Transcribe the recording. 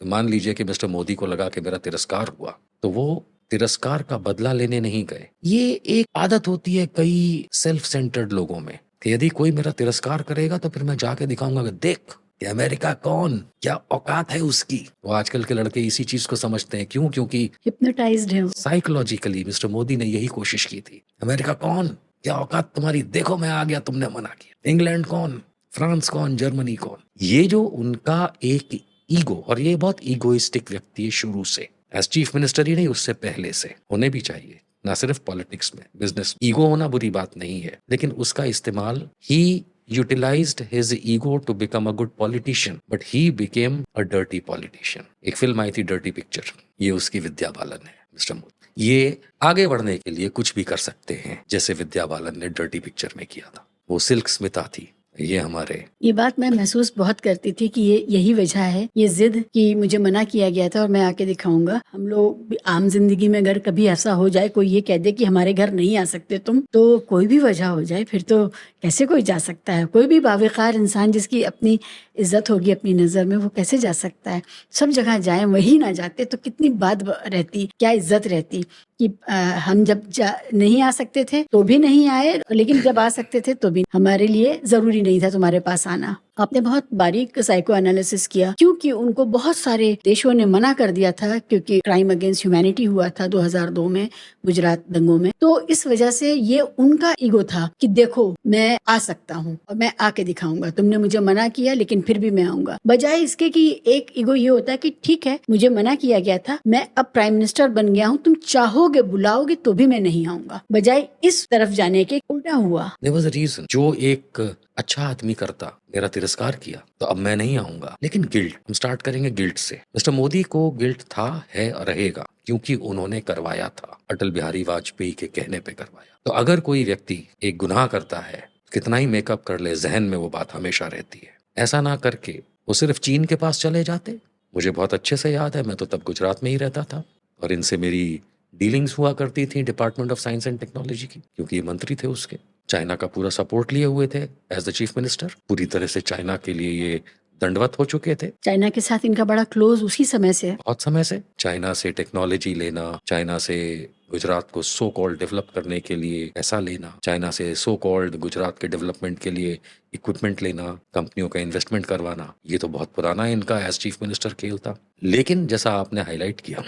मान लीजिए कि मिस्टर मोदी को लगा कि मेरा तिरस्कार हुआ, तो वो तिरस्कार का बदला लेने नहीं गए। ये एक आदत होती है कई सेल्फ सेंटर्ड लोगों में कि यदि कोई मेरा तिरस्कार करेगा तो फिर मैं जाके दिखाऊंगा कि देख कि अमेरिका कौन, क्या औकात है उसकी। तो आजकल के लड़के इसी चीज को समझते हैं। क्यों? क्योंकि हिप्नोटाइज्ड है वो। साइकोलॉजिकली मिस्टर मोदी ने यही कोशिश की थी। अमेरिका कौन, क्या औकात तुम्हारी, देखो मैं आ गया, तुमने मना किया। इंग्लैंड कौन, फ्रांस कौन, जर्मनी कौन। ये जो उनका एक ईगो, और ये बहुत ईगोइस्टिक व्यक्ति है शुरू से, एज चीफ मिनिस्टर ही नहीं उससे पहले से होने भी चाहिए, ना सिर्फ पॉलिटिक्स में, बिजनेस। ईगो होना बुरी बात नहीं है, लेकिन उसका इस्तेमाल ही utilized his ego to become a good politician, but he became a dirty politician. एक फिल्म आई थी डर्टी पिक्चर, ये उसकी विद्या बालन है मिस्टर मोदी। ये आगे बढ़ने के लिए कुछ भी कर सकते हैं, जैसे विद्या बालन ने डर्टी पिक्चर में किया था। वो सिल्क स्मिता थी, ये हमारे। ये बात मैं महसूस बहुत करती थी कि ये यही वजह है, ये जिद कि मुझे मना किया गया था और मैं आके दिखाऊंगा। हम लोग भी आम जिंदगी में अगर कभी ऐसा हो जाए, कोई ये कह दे कि हमारे घर नहीं आ सकते तुम, तो कोई भी वजह हो जाए, फिर तो कैसे कोई जा सकता है? कोई भी बावकार इंसान जिसकी अपनी इज्जत होगी अपनी नजर में, वो कैसे जा सकता है? सब जगह जाए, वही ना जाते तो कितनी बात रहती, क्या इज्जत रहती कि हम जब नहीं आ सकते थे तो भी नहीं आए, लेकिन जब आ सकते थे तो भी हमारे लिए जरूरी नहीं था तुम्हारे पास आना। आपने बहुत बारीक साइको एनालिसिस किया, क्योंकि उनको बहुत सारे देशों ने मना कर दिया था, क्योंकि क्राइम अगेंस्ट ह्यूमैनिटी हुआ था 2002 में गुजरात दंगों में। तो इस वजह से ये उनका ईगो था कि देखो मैं आ सकता हूँ और मैं आके दिखाऊंगा, तुमने मुझे मना किया लेकिन फिर भी मैं आऊंगा। बजाय इसके कि एक ईगो ये होता है कि ठीक है मुझे मना किया गया था, मैं अब प्राइम मिनिस्टर बन गया हूँ, तुम चाहोगे बुलाओगे तो भी मैं नहीं आऊंगा। बजाय इस तरफ जाने के उल्टा हुआ। There was a reason. जो एक अच्छा आदमी करता, मेरा तिरस्कार किया तो अब मैं नहीं आऊंगा। लेकिन गिल्ट, हम स्टार्ट करेंगे गिल्ट से। मिस्टर मोदी को गिल्ट था, है और रहेगा, क्योंकि उन्होंने करवाया था, अटल बिहारी वाजपेयी के कहने पे करवाया। तो अगर कोई व्यक्ति एक गुनाह करता है, कितना ही मेकअप कर ले, जहन में वो बात हमेशा रहती है। ऐसा ना करके वो सिर्फ चीन के पास चले जाते। मुझे बहुत अच्छे से याद है, मैं तो तब गुजरात में ही रहता था और इनसे मेरी डीलिंग्स हुआ करती थी department of science and technology की, क्योंकि ये मंत्री थे उसके। चाइना का पूरा सपोर्ट लिए हुए थे एज द चीफ मिनिस्टर। पूरी तरह से चाइना के लिए ये दंडवत हो चुके थे। चाइना के साथ इनका बड़ा क्लोज उसी समय से है। बहुत समय से चाइना से टेक्नोलॉजी लेना, चाइना से गुजरात को सो कॉल्ड डेवलप करने के लिए पैसा लेना, चाइना से सो कॉल्ड गुजरात के डेवलपमेंट के लिए इक्विपमेंट लेना, कंपनियों का इन्वेस्टमेंट करवाना, ये तो बहुत पुराना इनका एज चीफ मिनिस्टर खेल था। लेकिन जैसा आपने हाईलाइट किया,